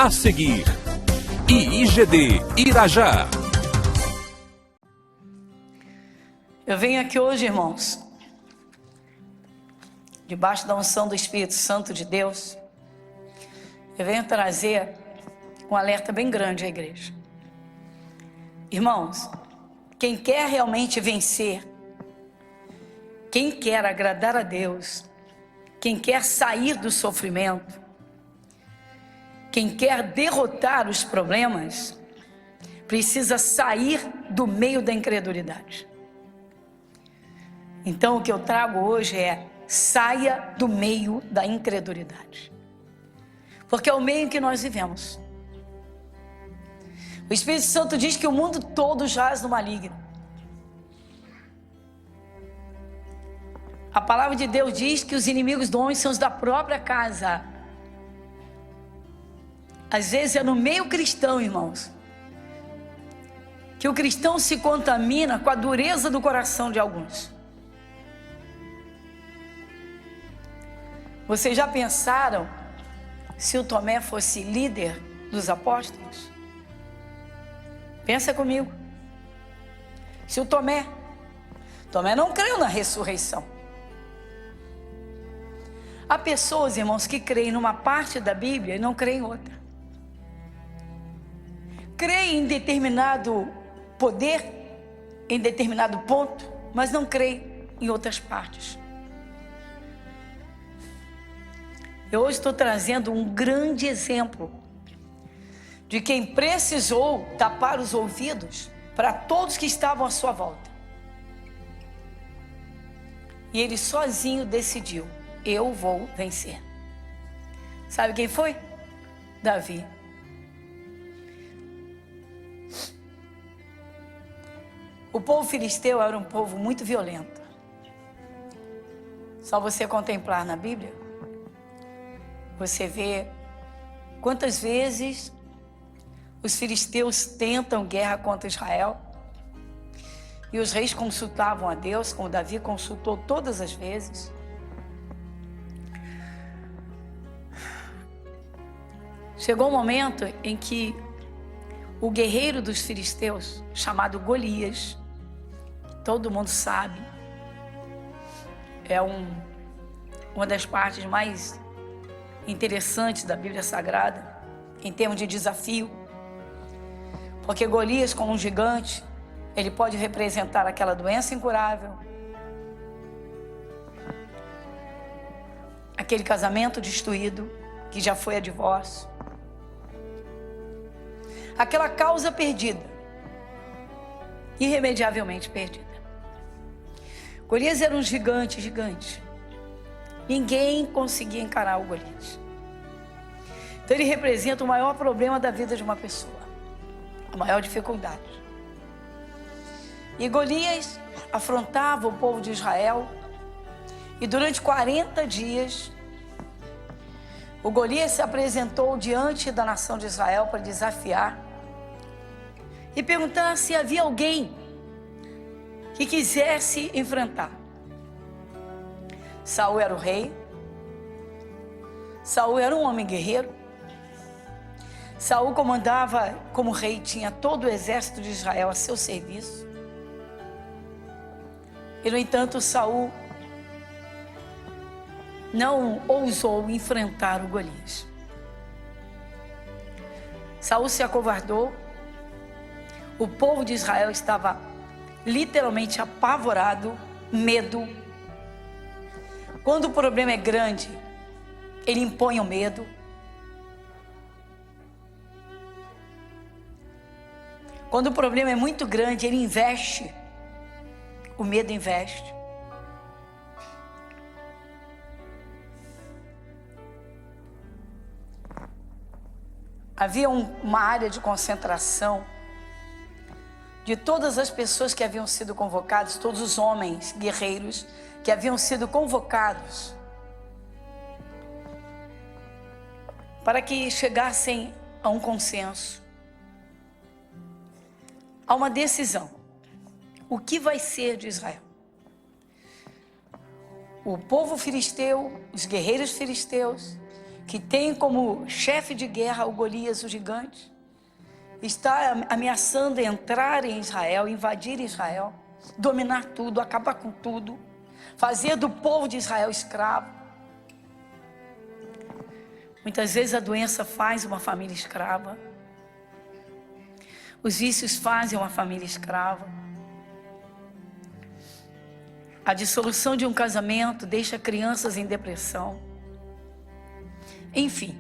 A seguir, IIGD Irajá. Eu venho aqui hoje, irmãos, debaixo da unção do Espírito Santo de Deus, eu venho trazer um alerta bem grande à igreja. Irmãos, quem quer realmente vencer, quem quer agradar a Deus, quem quer sair do sofrimento, quem quer derrotar os problemas, precisa sair do meio da incredulidade. Então o que eu trago hoje é: saia do meio da incredulidade, porque é o meio em que nós vivemos. O Espírito Santo diz que o mundo todo jaz no maligno. A palavra de Deus diz que os inimigos do homem são os da própria casa. Às vezes é no meio cristão, irmãos, que o cristão se contamina com a dureza do coração de alguns. Vocês já pensaram se o Tomé fosse líder dos apóstolos? Pensa comigo. Se o Tomé não creu na ressurreição. Há pessoas, irmãos, que creem numa parte da Bíblia e não creem em outra. Creem em determinado poder, em determinado ponto, mas não creem em outras partes. Eu hoje estou trazendo um grande exemplo de quem precisou tapar os ouvidos para todos que estavam à sua volta. E ele sozinho decidiu: eu vou vencer. Sabe quem foi? Davi. O povo filisteu era um povo muito violento. Só você contemplar na Bíblia, você vê quantas vezes os filisteus tentam guerra contra Israel e os reis consultavam a Deus, como Davi consultou todas as vezes. Chegou um momento em que o guerreiro dos filisteus, chamado Golias, todo mundo sabe, é uma das partes mais interessantes da Bíblia Sagrada, em termos de desafio, porque Golias, como um gigante, ele pode representar aquela doença incurável, aquele casamento destruído, que já foi a divórcio, aquela causa perdida, irremediavelmente perdida. Golias era um gigante. Ninguém conseguia encarar o Golias. Então ele representa o maior problema da vida de uma pessoa, a maior dificuldade. E Golias afrontava o povo de Israel, e durante 40 dias, o Golias se apresentou diante da nação de Israel para desafiar e perguntar se havia alguém que quisesse enfrentar. Saul era o rei, Saul era um homem guerreiro, Saul comandava como rei, tinha todo o exército de Israel a seu serviço. E no entanto, Saul não ousou enfrentar o Golias. Saul se acovardou. O povo de Israel estava literalmente apavorado, medo. Quando o problema é grande, ele impõe o medo. Quando o problema é muito grande, ele investe. O medo investe. Havia uma área de concentração de todas as pessoas que haviam sido convocadas, todos os homens guerreiros que haviam sido convocados para que chegassem a um consenso, a uma decisão. O que vai ser de Israel? O povo filisteu, os guerreiros filisteus, que tem como chefe de guerra o Golias, o gigante, está ameaçando entrar em Israel, invadir Israel, dominar tudo, acabar com tudo, fazer do povo de Israel escravo. Muitas vezes a doença faz uma família escrava. Os vícios fazem uma família escrava. A dissolução de um casamento deixa crianças em depressão. Enfim,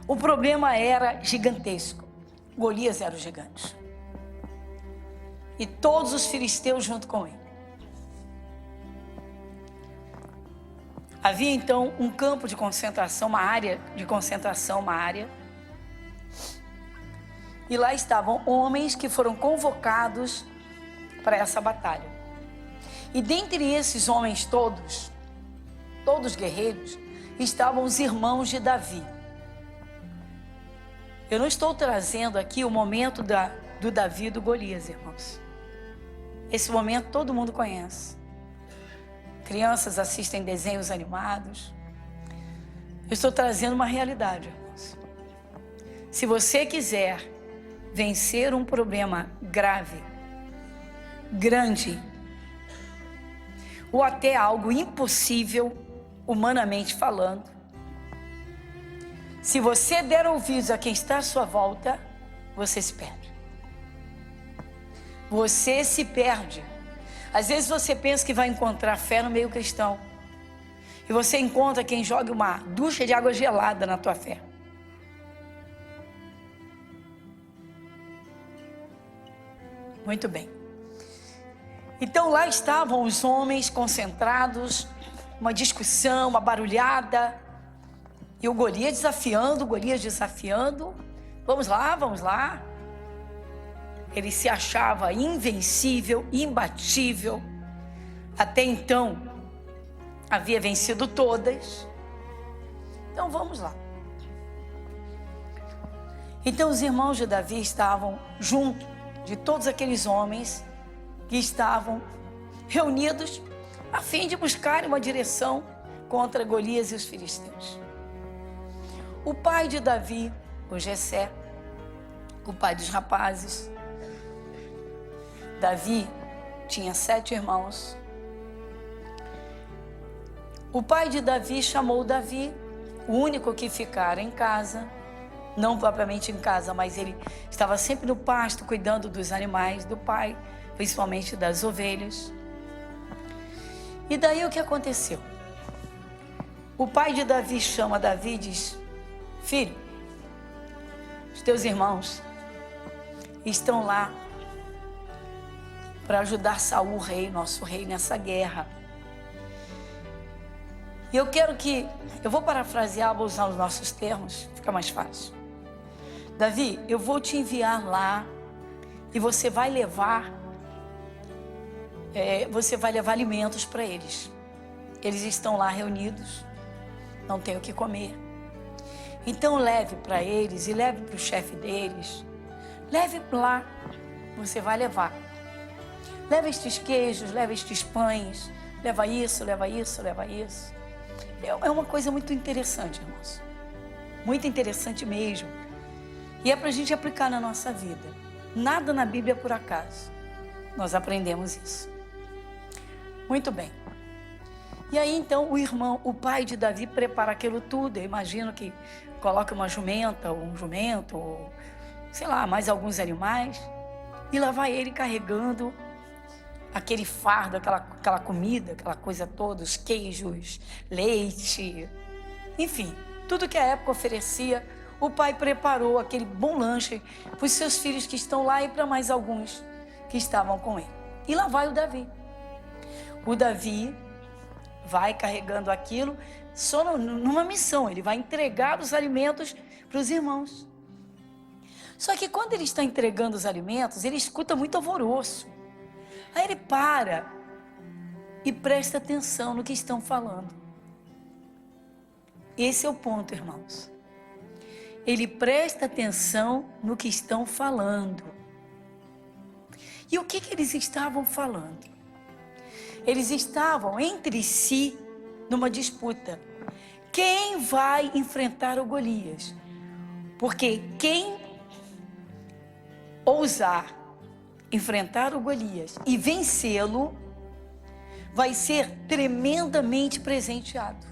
o problema era gigantesco. Golias era o gigante. E todos os filisteus junto com ele. Havia então um campo de concentração, uma área de concentração, E lá estavam homens que foram convocados para essa batalha. E dentre esses homens todos guerreiros, estavam os irmãos de Davi. Eu não estou trazendo aqui o momento do Davi e do Golias, irmãos. Esse momento todo mundo conhece. Crianças assistem desenhos animados. Eu estou trazendo uma realidade, irmãos. Se você quiser vencer um problema grave, grande, ou até algo impossível, humanamente falando, se você der ouvidos a quem está à sua volta, você se perde. Você se perde. Às vezes você pensa que vai encontrar fé no meio cristão, e você encontra quem joga uma ducha de água gelada na tua fé. Muito bem. Então lá estavam os homens concentrados, uma discussão, uma barulhada, e o Golias desafiando. Vamos lá. Ele se achava invencível, imbatível. Até então, havia vencido todas. Então vamos lá. Então os irmãos de Davi estavam junto de todos aqueles homens que estavam reunidos a fim de buscar uma direção contra Golias e os filisteus. O pai de Davi, o Jessé, o pai dos rapazes. Davi tinha 7 irmãos. O pai de Davi chamou Davi, o único que ficara em casa, não propriamente em casa, mas ele estava sempre no pasto, cuidando dos animais do pai, principalmente das ovelhas. E daí o que aconteceu? O pai de Davi chama Davi e diz: filho, os teus irmãos estão lá para ajudar Saul, rei, nosso rei, nessa guerra. E eu vou parafrasear, vou usar os nossos termos, fica mais fácil. Davi, eu vou te enviar lá e você vai levar alimentos para eles. Eles estão lá reunidos, não têm o que comer. Então leve para eles e leve para o chefe deles. Leve lá, você vai levar. Leva estes queijos, leva estes pães, leva isso. É uma coisa muito interessante, irmãos. Muito interessante mesmo. E é para a gente aplicar na nossa vida. Nada na Bíblia é por acaso. Nós aprendemos isso. Muito bem. E aí então o pai de Davi prepara aquilo tudo. Eu imagino que coloca uma jumenta, ou um jumento, ou sei lá, mais alguns animais. E lá vai ele carregando aquele fardo, aquela comida, aquela coisa toda, os queijos, leite, enfim, tudo que a época oferecia. O pai preparou aquele bom lanche para os seus filhos que estão lá e para mais alguns que estavam com ele. E lá vai o Davi. O Davi vai carregando aquilo só numa missão. Ele vai entregar os alimentos para os irmãos. Só que quando ele está entregando os alimentos, ele escuta muito alvoroço. Aí ele para e presta atenção no que estão falando. Esse é o ponto, irmãos. Ele presta atenção no que estão falando. E o que eles estavam falando? Eles estavam entre si numa disputa. quem vai enfrentar o Golias? Porque quem ousar enfrentar o Golias e vencê-lo, vai ser tremendamente presenteado.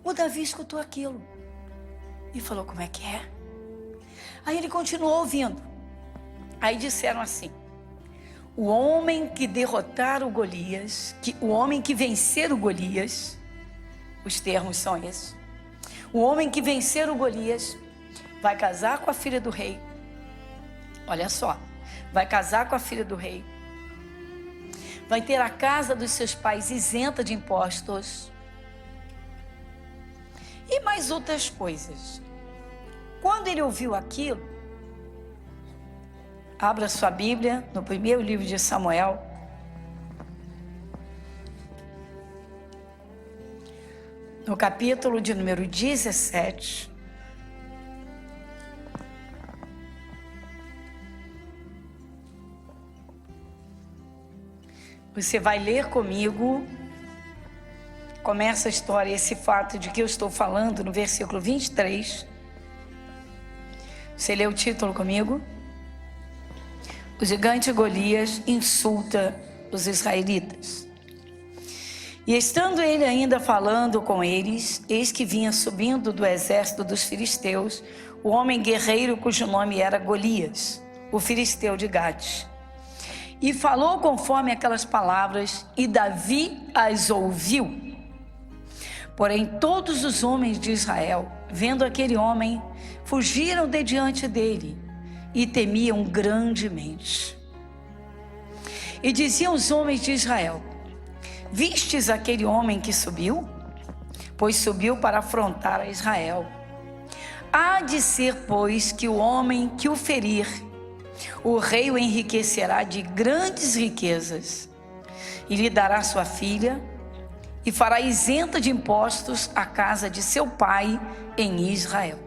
O Davi escutou aquilo e falou: como é que é? Aí ele continuou ouvindo. Aí disseram assim: o homem que derrotar o Golias, o homem que vencer o Golias, os termos são esses, o homem que vencer o Golias vai casar com a filha do rei. Olha só, vai casar com a filha do rei, vai ter a casa dos seus pais isenta de impostos e mais outras coisas. Quando ele ouviu aquilo, abra sua Bíblia no primeiro livro de Samuel, no capítulo de número 17. Você vai ler comigo, começa a história, esse fato de que eu estou falando no versículo 23. Você lê o título comigo? O gigante Golias insulta os israelitas. E estando ele ainda falando com eles, eis que vinha subindo do exército dos filisteus o homem guerreiro cujo nome era Golias, o filisteu de Gate. E falou conforme aquelas palavras, e Davi as ouviu. Porém, todos os homens de Israel, vendo aquele homem, fugiram de diante dele e temiam grandemente. E diziam os homens de Israel: vistes aquele homem que subiu? Pois subiu para afrontar a Israel. Há de ser, pois, que o homem que o ferir, o rei o enriquecerá de grandes riquezas, e lhe dará sua filha, e fará isenta de impostos a casa de seu pai em Israel.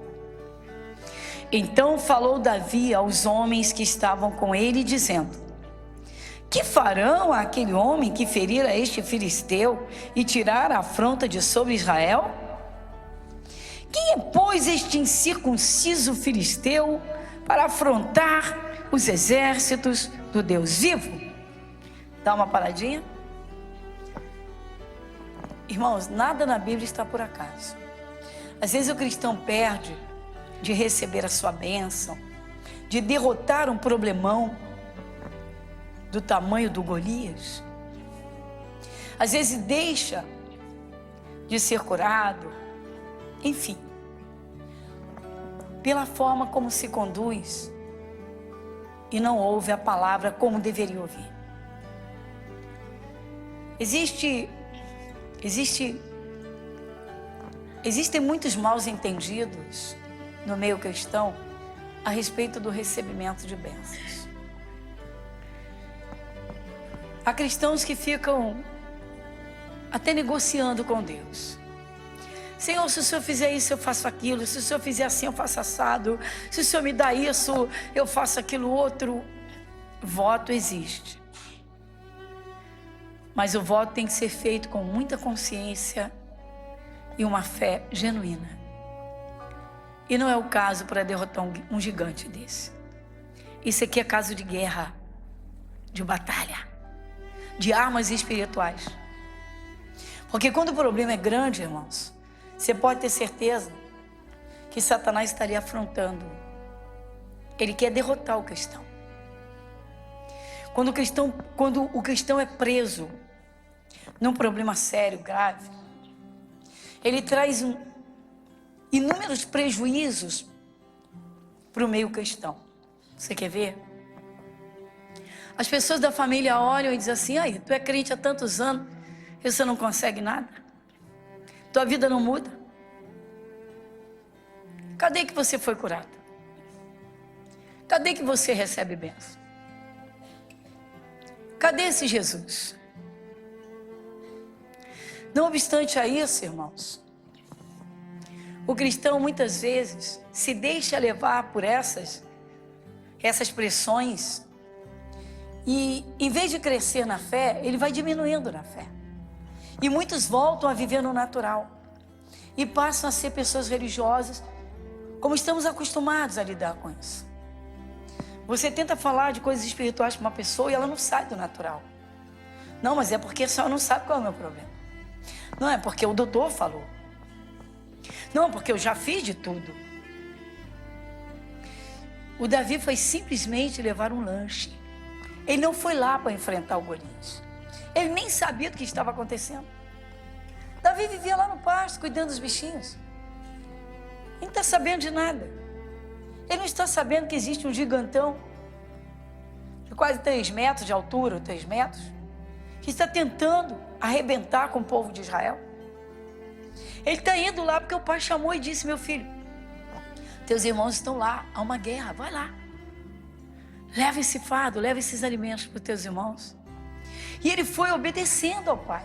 Então falou Davi aos homens que estavam com ele, dizendo: que farão aquele homem que ferir a este filisteu e tirar a afronta de sobre Israel? Quem é, pois, este incircunciso filisteu para afrontar os exércitos do Deus vivo? Dá uma paradinha. Irmãos, nada na Bíblia está por acaso. Às vezes o cristão perde de receber a sua bênção, de derrotar um problemão do tamanho do Golias. Às vezes deixa de ser curado, enfim, pela forma como se conduz e não ouve a palavra como deveria ouvir. Existem muitos maus entendidos no meio cristão a respeito do recebimento de bênçãos. Há cristãos que ficam até negociando com Deus. Senhor, se o Senhor fizer isso, eu faço aquilo. Se o Senhor fizer assim, eu faço assado. Se o Senhor me dá isso, eu faço aquilo outro. Voto existe. Mas o voto tem que ser feito com muita consciência e uma fé genuína. E não é o caso para derrotar um gigante desse. Isso aqui é caso de guerra, de batalha, de armas espirituais. Porque quando o problema é grande, irmãos, você pode ter certeza que Satanás estaria afrontando. Ele quer derrotar o cristão. Quando o cristão é preso num problema sério, grave, ele traz inúmeros prejuízos para o meio cristão. Você quer ver? As pessoas da família olham e dizem assim: ai, tu é crente há tantos anos e você não consegue nada? Tua vida não muda? Cadê que você foi curado? Cadê que você recebe bênção? Cadê esse Jesus? Não obstante a isso, irmãos, o cristão muitas vezes se deixa levar por essas pressões e, em vez de crescer na fé, ele vai diminuindo na fé. E muitos voltam a viver no natural. e passam a ser pessoas religiosas, como estamos acostumados a lidar com isso. Você tenta falar de coisas espirituais para uma pessoa e ela não sai do natural. Não, mas é porque a senhora não sabe qual é o meu problema. Não, é porque o doutor falou. Não, porque eu já fiz de tudo. O Davi foi simplesmente levar um lanche. Ele não foi lá para enfrentar o Golias. Ele nem sabia do que estava acontecendo. Davi vivia lá no pasto, cuidando dos bichinhos. Ele não está sabendo de nada. Ele não está sabendo que existe um gigantão de quase 3 metros de altura, 3 metros, que está tentando arrebentar com o povo de Israel. Ele está indo lá porque o pai chamou e disse: meu filho, teus irmãos estão lá, há uma guerra, vai lá. Leva esse fardo, leva esses alimentos para os teus irmãos. E ele foi obedecendo ao pai.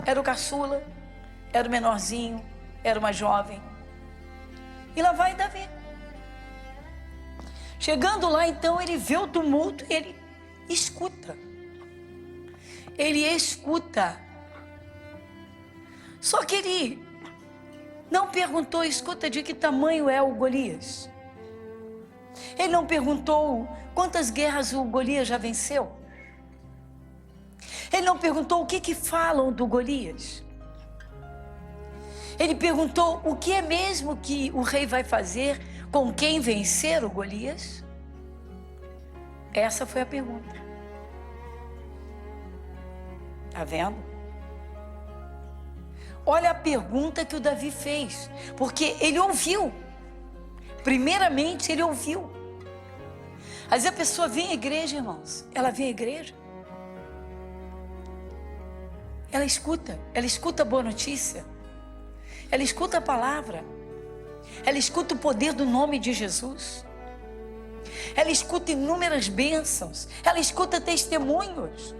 Era o caçula, era o menorzinho, era uma jovem. E lá vai Davi. Chegando lá, então, ele vê o tumulto e ele escuta. Ele escuta. Só que ele não perguntou, escuta, de que tamanho é o Golias. Ele não perguntou quantas guerras o Golias já venceu. Ele não perguntou o que falam do Golias. Ele perguntou o que é mesmo que o rei vai fazer com quem vencer o Golias. Essa foi a pergunta. Está vendo? Olha a pergunta que o Davi fez, porque ele ouviu. Primeiramente, ele ouviu. Às vezes a pessoa vem à igreja, irmãos. Ela vem à igreja. Ela escuta a boa notícia. Ela escuta a palavra. Ela escuta o poder do nome de Jesus. Ela escuta inúmeras bênçãos. Ela escuta testemunhos.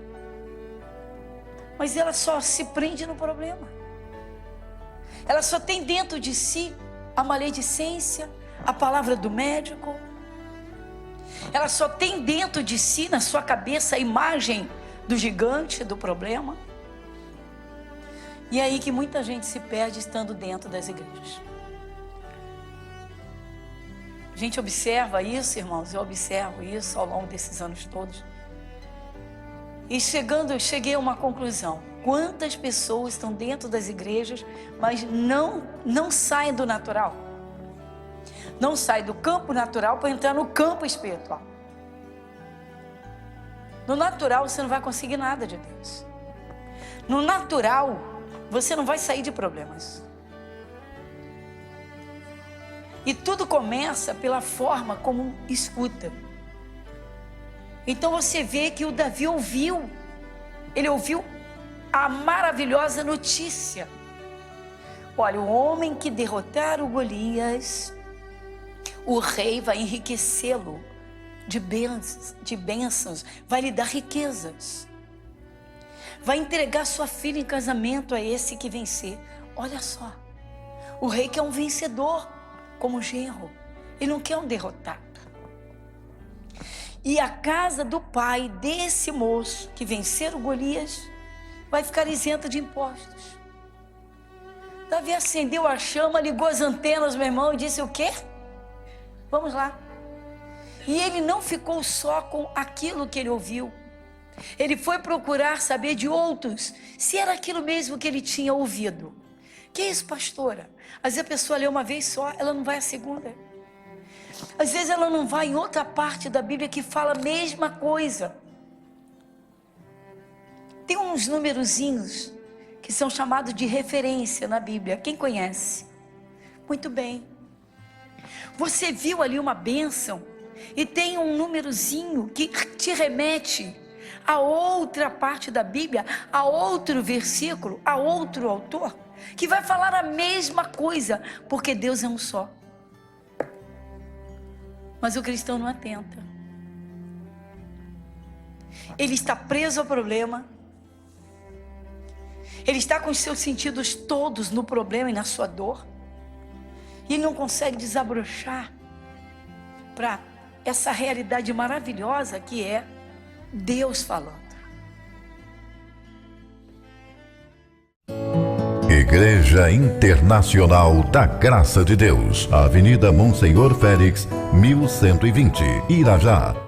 Mas ela só se prende no problema. Ela só tem dentro de si a maledicência, a palavra do médico. Ela só tem dentro de si, na sua cabeça, a imagem do gigante, do problema. E é aí que muita gente se perde estando dentro das igrejas. A gente observa isso, irmãos, eu observo isso ao longo desses anos todos. E cheguei a uma conclusão. Quantas pessoas estão dentro das igrejas, mas não saem do natural? Não saem do campo natural para entrar no campo espiritual. No natural você não vai conseguir nada de Deus. No natural você não vai sair de problemas. E tudo começa pela forma como escuta. Então você vê que o Davi ouviu. Ele ouviu a maravilhosa notícia. Olha, o homem que derrotar o Golias, o rei vai enriquecê-lo de bênçãos, vai lhe dar riquezas. Vai entregar sua filha em casamento a esse que vencer. Olha só, o rei quer um vencedor como genro, ele não quer um derrotado. E a casa do pai desse moço que vencer o Golias vai ficar isenta de impostos. Davi acendeu a chama, ligou as antenas, meu irmão, e disse: o quê? Vamos lá. E ele não ficou só com aquilo que ele ouviu. Ele foi procurar saber de outros se era aquilo mesmo que ele tinha ouvido. Que é isso, pastora? Às vezes a pessoa lê uma vez só, ela não vai a segunda. Às vezes ela não vai em outra parte da Bíblia que fala a mesma coisa. Tem uns numerozinhos que são chamados de referência na Bíblia. Quem conhece? Muito bem. Você viu ali uma bênção e tem um númerozinho que te remete a outra parte da Bíblia, a outro versículo, a outro autor, que vai falar a mesma coisa, porque Deus é um só. Mas o cristão não atenta. Ele está preso ao problema. Ele está com os seus sentidos todos no problema e na sua dor. E ele não consegue desabrochar para essa realidade maravilhosa que é Deus falando. Igreja Internacional da Graça de Deus, Avenida Monsenhor Félix, 1120, Irajá.